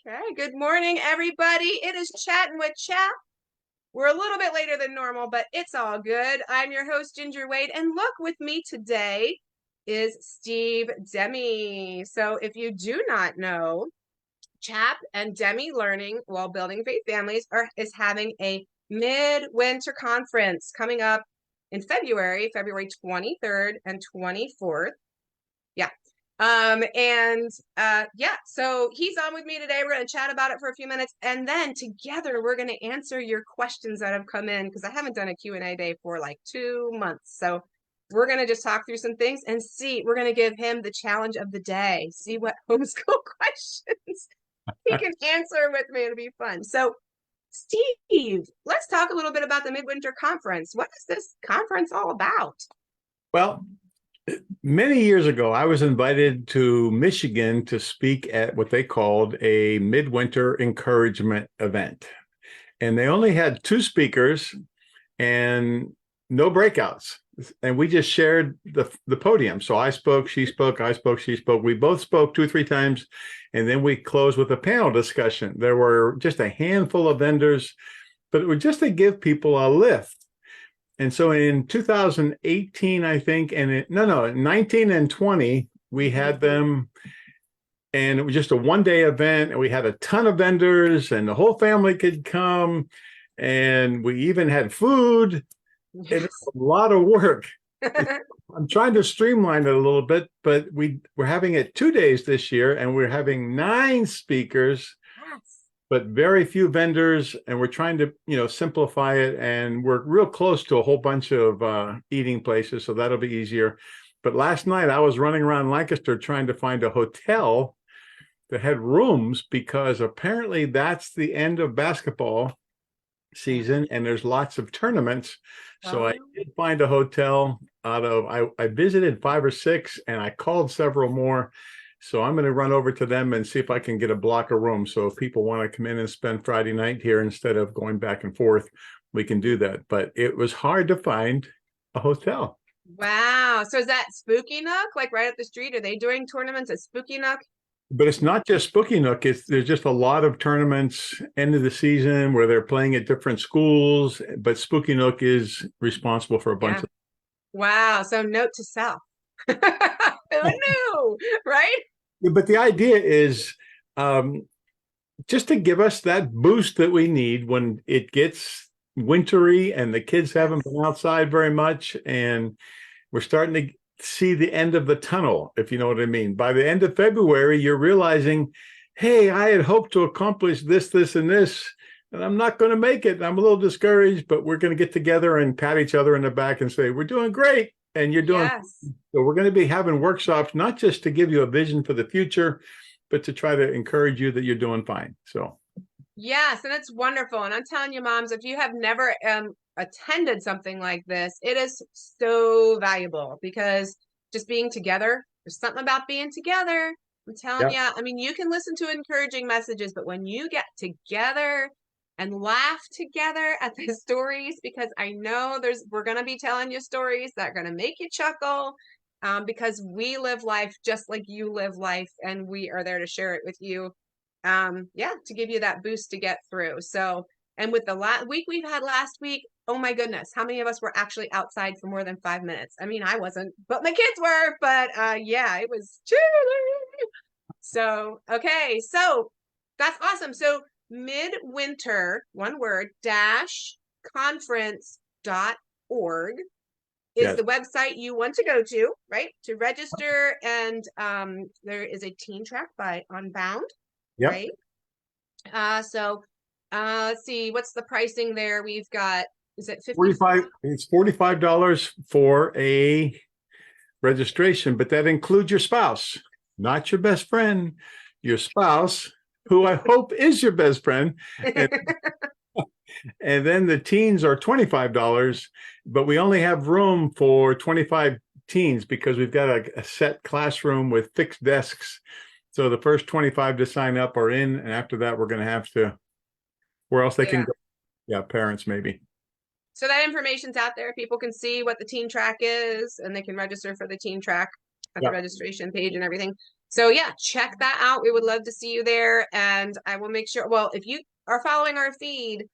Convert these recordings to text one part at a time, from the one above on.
Okay, good morning, everybody. It is Chattin with CHAP. We're a little bit later than normal, but it's all good. I'm your host, Ginger Wade, and look, with me today is Steve Demme. So if you do not know, CHAP and Demme Learning While Building Faith Families is having a midwinter conference coming up in February 23rd and 24th. Yeah. Yeah, so he's on with me today. We're going to chat about it for a few minutes, and then together we're going to answer your questions that have come in, because I haven't done a Q&A day for like 2 months. So we're going to just talk through some things and see. We're going to give him the challenge of the day. See what homeschool questions he can answer with me. It'll be fun. So Steve, let's talk a little bit about the Midwinter Conference. What is this conference all about? Well, many years ago, I was invited to Michigan to speak at what they called a midwinter encouragement event. And they only had 2 speakers and no breakouts. And we just shared the podium. So I spoke, she spoke, I spoke, she spoke. We both spoke 2 or 3 times. And then we closed with a panel discussion. There were just a handful of vendors, but it was just to give people a lift. And so in 2018, I think, and 19 and 20, we had them, and it was just a one-day event, and we had a ton of vendors, and the whole family could come, and we even had food. Yes. It's a lot of work. I'm trying to streamline it a little bit, but we're having it 2 days this year, and we're having 9 speakers. But very few vendors, and we're trying to, simplify it. And we're real close to a whole bunch of eating places, so that'll be easier. But last night I was running around Lancaster trying to find a hotel that had rooms, because apparently that's the end of basketball season, and there's lots of tournaments. So I did find a hotel I visited 5 or 6, and I called several more. So I'm going to run over to them and see if I can get a block of room. So if people want to come in and spend Friday night here instead of going back and forth, we can do that. But it was hard to find a hotel. Wow. So is that Spooky Nook, like right up the street? Are they doing tournaments at Spooky Nook? But it's not just Spooky Nook. There's just a lot of tournaments end of the season where they're playing at different schools. But Spooky Nook is responsible for a bunch of. Wow. So note to self. Who knew, right? But the idea is just to give us that boost that we need when it gets wintry and the kids haven't been outside very much, and we're starting to see the end of the tunnel, if you know what I mean. By the end of February, you're realizing, hey, I had hoped to accomplish this, this, and this, and I'm not going to make it. I'm a little discouraged, but we're going to get together and pat each other in the back and say, we're doing great. And you're doing. So we're going to be having workshops, not just to give you a vision for the future, but to try to encourage you that you're doing fine. So yes, and it's wonderful. And I'm telling you, moms, if you have never attended something like this, it is so valuable, because just being together, there's something about being together. I'm telling you, I mean, you can listen to encouraging messages, but when you get together and laugh together at the stories, because I know we're going to be telling you stories that are going to make you chuckle, because we live life just like you live life, and we are there to share it with you. To give you that boost to get through. So, and with the week we've had last week, oh my goodness, how many of us were actually outside for more than 5 minutes? I mean, I wasn't, but my kids were, but it was chilly. So, okay, so that's awesome. So midwinter, one word, -conference.org is the website you want to go to, right? To register. And there is a teen track by Unbound. Yep. Right. So let's see, what's the pricing there? We've got, is it 45? It's $45 for a registration, but that includes your spouse, not your best friend, your spouse, who I hope is your best friend. And then the teens are $25, but we only have room for 25 teens because we've got a set classroom with fixed desks. So the first 25 to sign up are in, and after that, we're going to have to, where else they can go? Yeah, parents maybe. So that information's out there. People can see what the teen track is, and they can register for the teen track at the registration page and everything. So yeah, check that out. We would love to see you there. And I will make sure, well, if you are following our feed,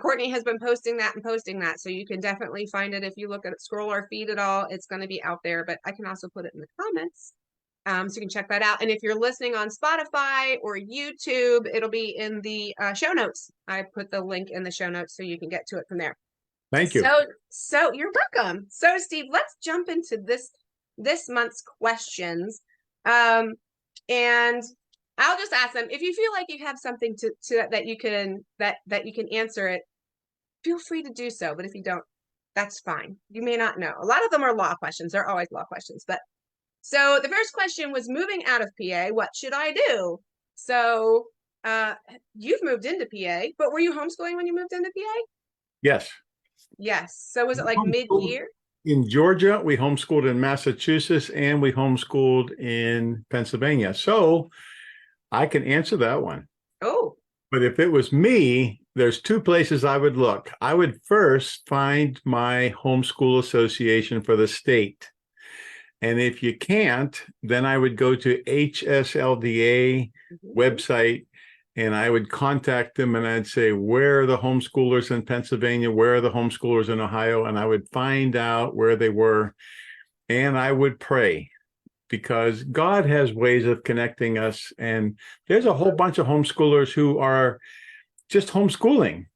Courtney has been posting that and posting that. So you can definitely find it. If you look at scroll our feed at all, it's going to be out there, but I can also put it in the comments. So you can check that out. And if you're listening on Spotify or YouTube, it'll be in the show notes. I put the link in the show notes so you can get to it from there. Thank you. So you're welcome. So Steve, let's jump into this month's questions. And I'll just ask them. If you feel like you have something to that you can answer it, feel free to do so. But if you don't, that's fine. You may not know. A lot of them are law questions. They're always law questions. But so the first question was, moving out of PA, what should I do? So you've moved into PA, but were you homeschooling when you moved into PA? Yes. Yes. So was it like mid-year? In Georgia, we homeschooled in Massachusetts, and we homeschooled in Pennsylvania. So I can answer that one. Oh. But if it was me, there's two places I would look. I would first find my homeschool association for the state. And if you can't, then I would go to HSLDA website, and I would contact them, and I'd say, where are the homeschoolers in Pennsylvania? Where are the homeschoolers in Ohio? And I would find out where they were, and I would pray, because God has ways of connecting us. And there's a whole bunch of homeschoolers who are just homeschooling.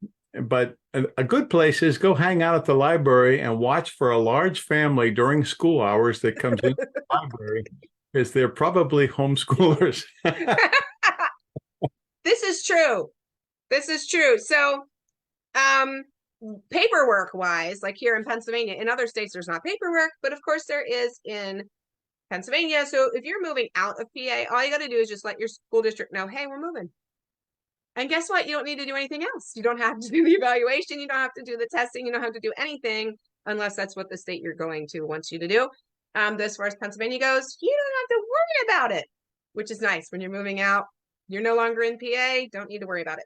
But a good place is go hang out at the library and watch for a large family during school hours that comes into the library, because they're probably homeschoolers. This is true. This is true. So, paperwork wise, like here in Pennsylvania, in other states, there's not paperwork, but of course there is in Pennsylvania. So if you're moving out of PA, all you got to do is just let your school district know, hey, we're moving. And guess what? You don't need to do anything else. You don't have to do the evaluation. You don't have to do the testing. You don't have to do anything unless that's what the state you're going to wants you to do. As far as Pennsylvania goes, you don't have to worry about it, which is nice. When you're moving out, you're no longer in PA. Don't need to worry about it.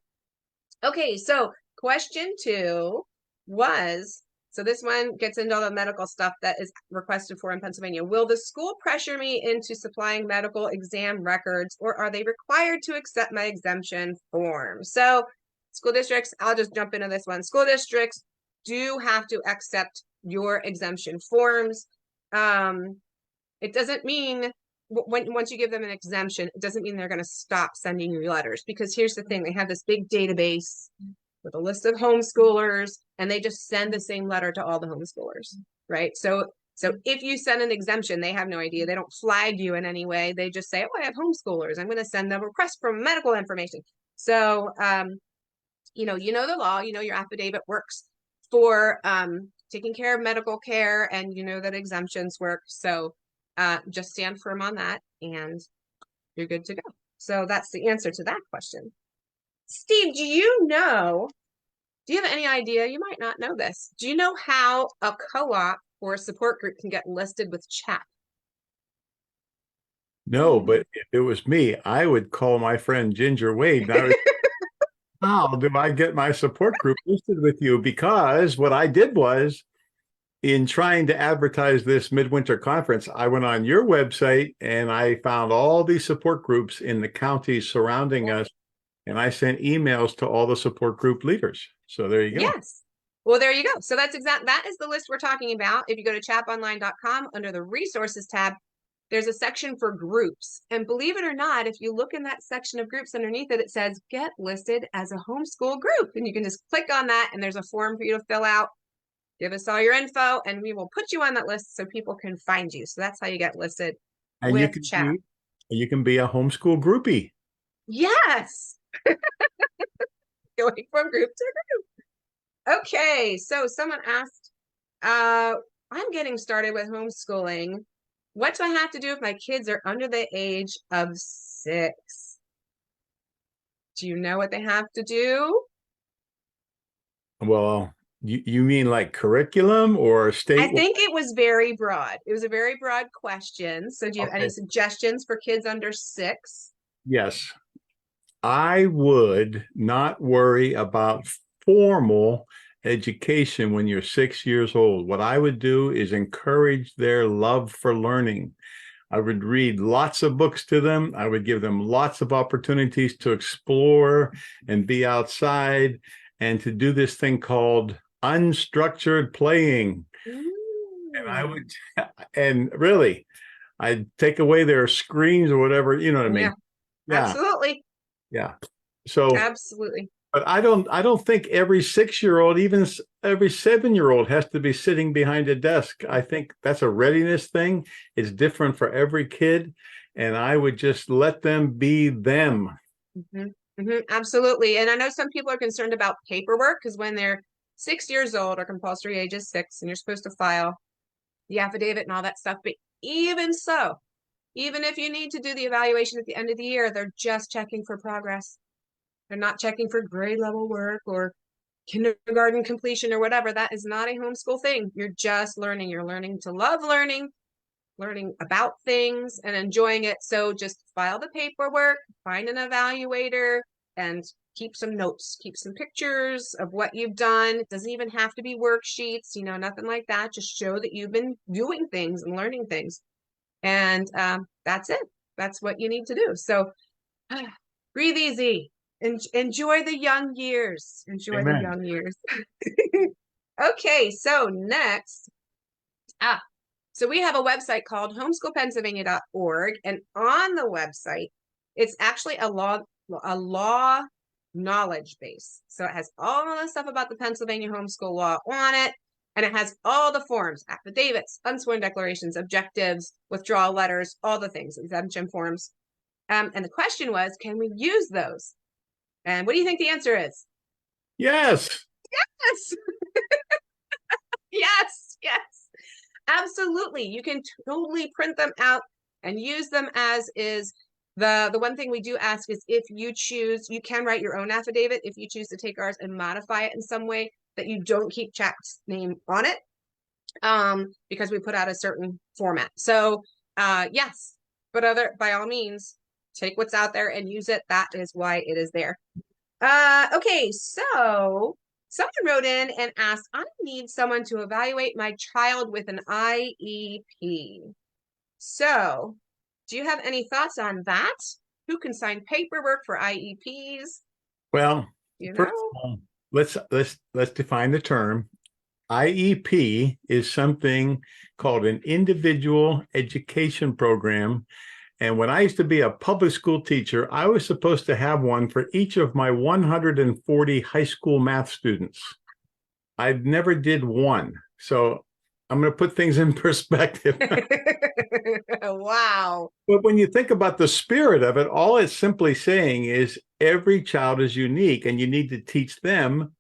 Okay, so question 2 was, so this one gets into all the medical stuff that is requested for in Pennsylvania. Will the school pressure me into supplying medical exam records, or are they required to accept my exemption form? So school districts, I'll just jump into this one. School districts do have to accept your exemption forms. It doesn't mean once you give them an exemption, it doesn't mean they're going to stop sending you letters, because here's the thing. They have this big database with a list of homeschoolers, and they just send the same letter to all the homeschoolers, right? So if you send an exemption, they have no idea. They don't flag you in any way. They just say, oh, I have homeschoolers. I'm going to send them a request for medical information. So, you know the law, your affidavit works for taking care of medical care, and you know that exemptions work. So just stand firm on that, and you're good to go. So that's the answer to that question. Steve, do you have any idea? You might not know this. Do you know how a co-op or a support group can get listed with CHAP? No, but if it was me, I would call my friend Ginger Wade. How do I get my support group listed with you? Because what I did was, in trying to advertise this midwinter conference, I went on your website and I found all these support groups in the counties surrounding us, and I sent emails to all the support group leaders. So there you go. Yes. Well, there you go. So that is the list we're talking about. If you go to chaponline.com, under the resources tab, there's a section for groups. And believe it or not, if you look in that section of groups, underneath it, it says get listed as a homeschool group. And you can just click on that, and there's a form for you to fill out. Give us all your info, and we will put you on that list so people can find you. So that's how you get listed with CHAP. You can be a homeschool groupie. Yes. Going from group to group. Okay, so someone asked, I'm getting started with homeschooling. What do I have to do if my kids are under the age of 6? Do you know what they have to do? Well, you mean like curriculum or state? I think it was very broad. It was a very broad question. So do you have any suggestions for kids under 6? Yes. I would not worry about formal education when you're 6 years old. What I would do is encourage their love for learning. I would read lots of books to them. I would give them lots of opportunities to explore and be outside and to do this thing called unstructured playing. And I Mm. would, and really, I'd take away their screens or whatever, you know what I Yeah, mean? Yeah, absolutely. yeah. So, Absolutely. but I don't think every 6 year old, even every 7 year old has to be sitting behind a desk. I think that's a readiness thing. It's different for every kid. And I would just let them be them. Hmm. Hmm. Absolutely. And I know some people are concerned about paperwork because when they're 6 years old, or compulsory age is 6, and you're supposed to file the affidavit and all that stuff. But even so, even if you need to do the evaluation at the end of the year, they're just checking for progress. They're not checking for grade level work or kindergarten completion or whatever. That is not a homeschool thing. You're just learning. You're learning to love learning, learning about things and enjoying it. So just file the paperwork, find an evaluator, and keep some notes, keep some pictures of what you've done. It doesn't even have to be worksheets, nothing like that. Just show that you've been doing things and learning things. And that's it. That's what you need to do. So breathe easy. Enjoy the young years. Enjoy the Amen. young years. Okay, so next, ah, so we have a website called homeschoolpennsylvania.org, and on the website, it's actually a law knowledge base. So it has all the stuff about the Pennsylvania homeschool law on it, and it has all the forms, affidavits, unsworn declarations, objectives, withdrawal letters, all the things, exemption forms. And the question was, can we use those? And what do you think the answer is? Yes. Yes, yes, yes. Absolutely. You can totally print them out and use them as is. The one thing we do ask is if you choose, you can write your own affidavit if you choose to take ours and modify it in some way that you don't keep CHAP's name on it, because we put out a certain format. So yes, but by all means, take what's out there and use it. That is why it is there. Okay, so someone wrote in and asked, I need someone to evaluate my child with an IEP. So, do you have any thoughts on that? Who can sign paperwork for IEPs? Well, You first know? of all, let's define the term. IEP is something called an individual education program. And when I used to be a public school teacher, I was supposed to have one for each of my 140 high school math students. I never did one. So I'm going to put things in perspective. Wow. But when you think about the spirit of it, all it's simply saying is every child is unique and you need to teach them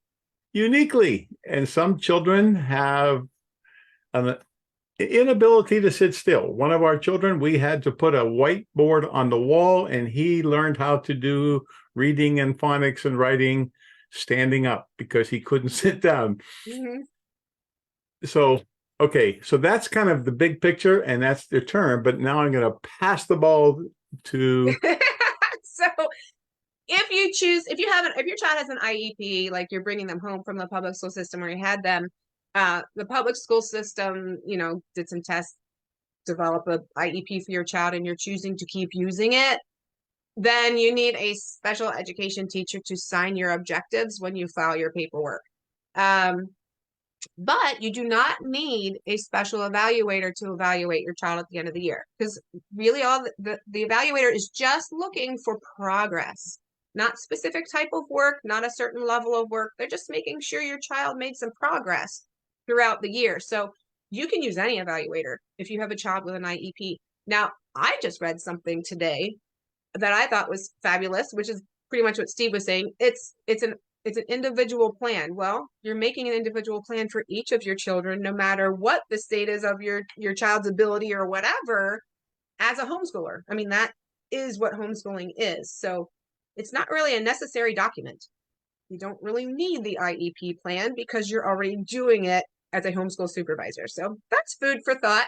uniquely. And some children have an inability to sit still. One of our children, we had to put a whiteboard on the wall and he learned how to do reading and phonics and writing standing up because he couldn't sit down. Mhm. So, okay, so that's kind of the big picture and that's the term. But now I'm going to pass the ball to. So, if your child has an IEP, like you're bringing them home from the public school system or you had them, the public school system, did some tests, develop a IEP for your child, and you're choosing to keep using it, then you need a special education teacher to sign your objectives when you file your paperwork. Um, but you do not need a special evaluator to evaluate your child at the end of the year, because really all the evaluator is just looking for progress, not specific type of work, not a certain level of work. They're just making sure your child made some progress throughout the year. So you can use any evaluator if you have a child with an IEP. Now, I just read something today that I thought was fabulous, which is pretty much what Steve was saying. It's an individual plan. Well, you're making an individual plan for each of your children, no matter what the state is of your child's ability or whatever, as a homeschooler. I mean, that is what homeschooling is. So it's not really a necessary document. You don't really need the IEP plan because you're already doing it as a homeschool supervisor. So that's food for thought.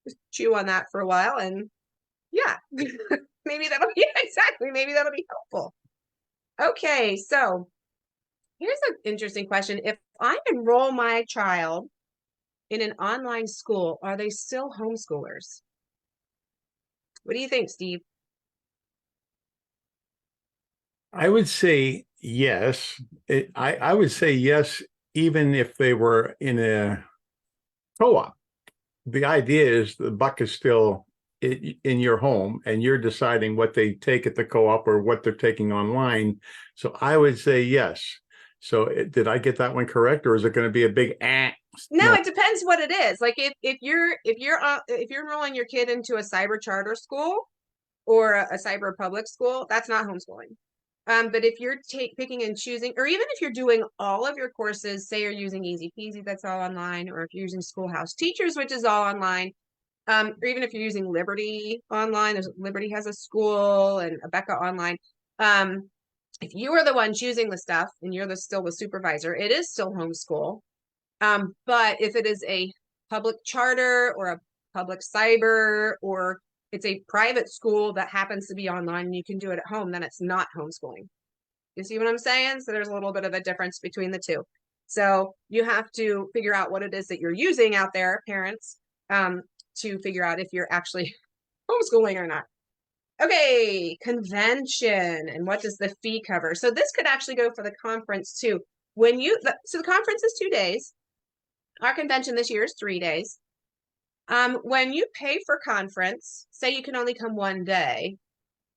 Just chew on that for a while, and yeah, maybe that'll be exactly. Maybe that'll be helpful. Okay, so here's an interesting question. If I enroll my child in an online school, are they still homeschoolers? What do you think, Steve? I would say yes. I would say yes, even if they were in a co-op. The idea is the buck is still in your home and you're deciding what they take at the co-op or what they're taking online. So I would say yes. So did I get that one correct, or is it going to be a big No, no? it depends what it is. Like if you're enrolling your kid into a cyber charter school or a cyber public school, that's not homeschooling. But if you're picking and choosing, or even if you're doing all of your courses, say you're using Easy Peasy, that's all online, or if you're using Schoolhouse Teachers, which is all online, or even if you're using Liberty online, Liberty has a school and Abeka online. If you are the one choosing the stuff and you're still the supervisor, it is still homeschool. But if it is a public charter or a public cyber, or it's a private school that happens to be online and you can do it at home, then it's not homeschooling. You see what I'm saying? So there's a little bit of a difference between the two. So you have to figure out what it is that you're using out there, parents, to figure out if you're actually homeschooling or not. Okay, convention and what does the fee cover? So this could actually go for the conference too. So the conference is 2 days. Our convention this year is 3 days. When you pay for conference, say you can only come one day,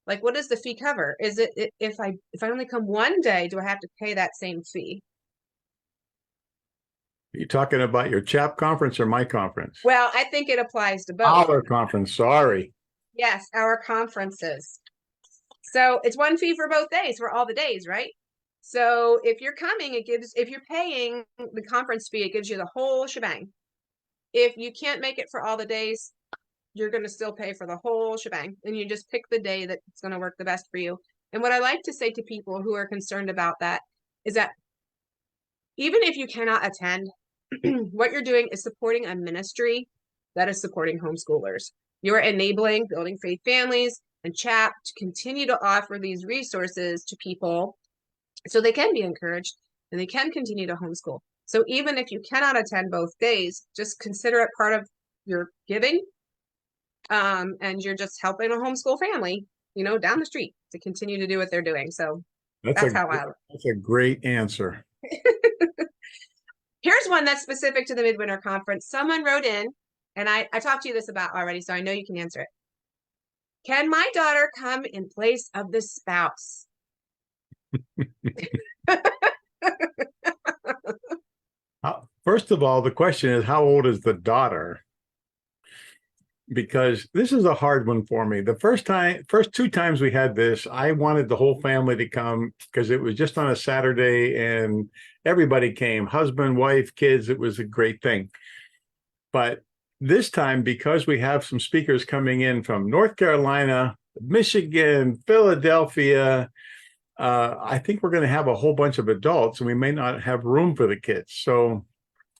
like what does the fee cover? Is it if I only come one day, do I have to pay that same fee? Are you talking about your CHAP conference or my conference? Well, I think it applies to both. Our conference. Sorry. Yes, our conferences. So it's one fee for both days, for all the days, right? So if you're coming, if you're paying the conference fee, it gives you the whole shebang. If you can't make it for all the days, you're going to still pay for the whole shebang. And you just pick the day that's going to work the best for you. And what I like to say to people who are concerned about that is that even if you cannot attend, what you're doing is supporting a ministry that is supporting homeschoolers. You are enabling Building Faith Families and CHAP to continue to offer these resources to people so they can be encouraged and they can continue to homeschool. So even if you cannot attend both days, just consider it part of your giving, and you're just helping a homeschool family, down the street to continue to do what they're doing. So that's how that's a great answer. Here's one that's specific to the Midwinter Conference. Someone wrote in, and I talked to you this about already, so I know you can answer it. Can my daughter come in place of the spouse? First of all, the question is, how old is the daughter? Because this is a hard one for me. The first 2 times we had this, I wanted the whole family to come because it was just on a Saturday and everybody came, husband, wife, kids. It was a great thing. But this time, because we have some speakers coming in from North Carolina, Michigan, Philadelphia, I think we're going to have a whole bunch of adults and we may not have room for the kids. So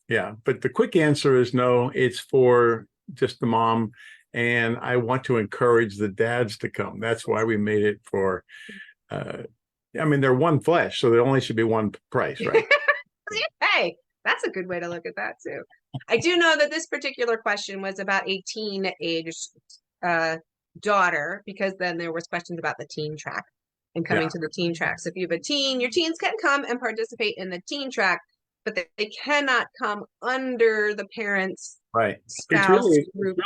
yeah, but the quick answer is no, it's for just the mom. And I want to encourage the dads to come. That's why we made it for, they're one flesh, so there only should be one price, right? Hey, that's a good way to look at that too. I do know that this particular question was about a teen-age daughter, because then there was questions about the teen track and coming to the teen track. So if you have a teen, your teens can come and participate in the teen track, but they cannot come under the parents' right. spouse group.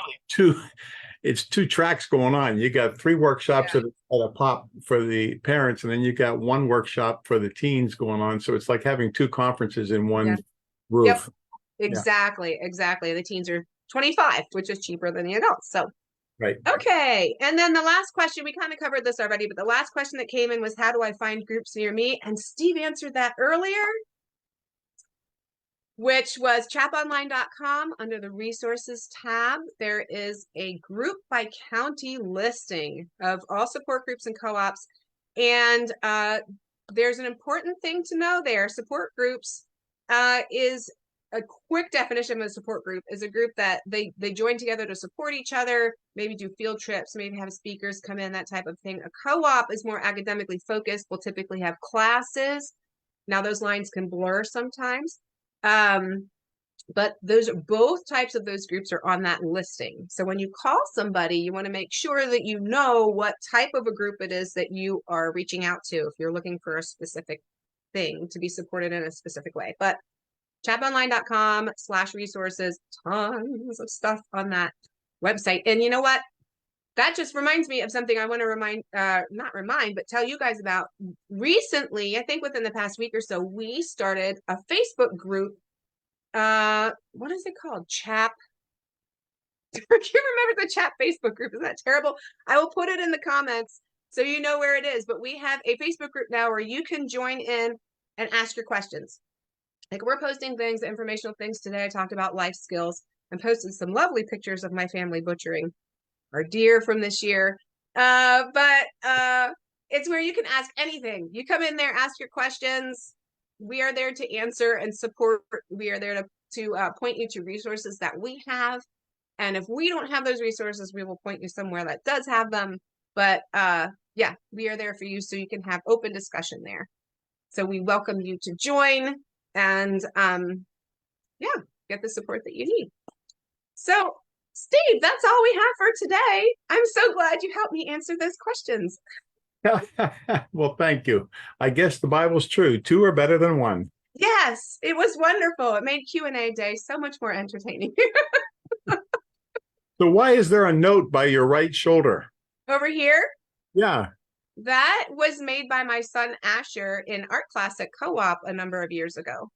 It's two tracks going on. You got 3 workshops at a pop for the parents, and then you got 1 workshop for the teens going on. So it's like having 2 conferences in one roof. Yep. Exactly. The teens are 25, which is cheaper than the adults. So right. Okay. And then the last question, we kind of covered this already, but the last question that came in was, how do I find groups near me? And Steve answered that earlier, which was chaponline.com. Under the resources tab, there is a group by county listing of all support groups and co-ops. And there's an important thing to know there. Support groups is a quick definition of a support group is a group that they join together to support each other, maybe do field trips, maybe have speakers come in, that type of thing. A co-op is more academically focused, will typically have classes. Now those lines can blur sometimes. But both types of those groups are on that listing. So when you call somebody, you want to make sure that you know what type of a group it is that you are reaching out to if you're looking for a specific thing to be supported in a specific way. But chaponline.com/resources, tons of stuff on that website. And you know what? That just reminds me of something I want to but tell you guys about. Recently, I think within the past week or so, we started a Facebook group. What is it called? CHAP. I can't remember the CHAP Facebook group. Is that terrible? I will put it in the comments so you know where it is. But we have a Facebook group now where you can join in and ask your questions. Like, we're posting things, informational things today. I talked about life skills and posted some lovely pictures of my family butchering our deer from this year. But it's where you can ask anything. You come in there, ask your questions. We are there to answer and support. We are there to point you to resources that we have. And if we don't have those resources, we will point you somewhere that does have them. But yeah, we are there for you so you can have open discussion there. So we welcome you to join and yeah, get the support that you need. So Steve, that's all we have for today. I'm so glad you helped me answer those questions. Well, thank you. I guess the Bible's true. Two are better than one. Yes, it was wonderful. It made Q&A day so much more entertaining. So why is there a note by your right shoulder? Over here? Yeah. That was made by my son Asher in art class at Co-op a number of years ago.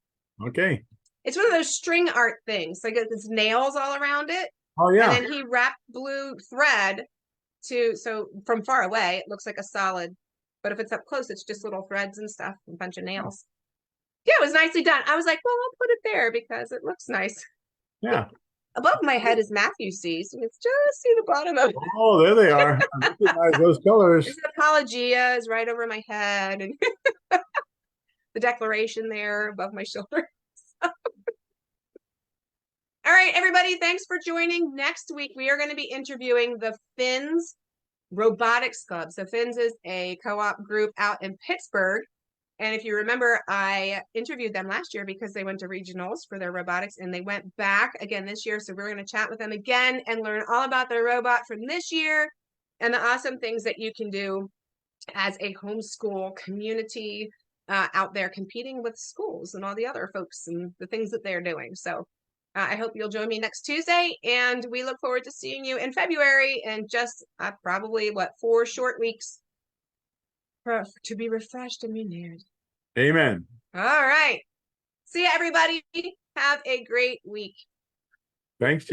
Okay. It's one of those string art things. Like, it's nails all around it. Oh, yeah. And then he wrapped blue thread so from far away, it looks like a solid. But if it's up close, it's just little threads and stuff, a bunch of nails. Yeah, it was nicely done. I was like, well, I'll put it there because it looks nice. Yeah. Above my head is Matthew C. So it's just see the bottom of it. Oh, there they are. I recognize those colors. There's Apologia is right over my head. And the declaration there above my shoulder. All right, everybody, thanks for joining. Next week, we are going to be interviewing the Finns Robotics Club. So Finns is a co-op group out in Pittsburgh. And if you remember, I interviewed them last year because they went to regionals for their robotics, and they went back again this year. So we're going to chat with them again and learn all about their robot from this year and the awesome things that you can do as a homeschool community out there competing with schools and all the other folks and the things that they're doing. So I hope you'll join me next Tuesday, and we look forward to seeing you in February and just probably, 4 short weeks to be refreshed and renewed. Amen. All right. See you, everybody. Have a great week. Thanks, Jim.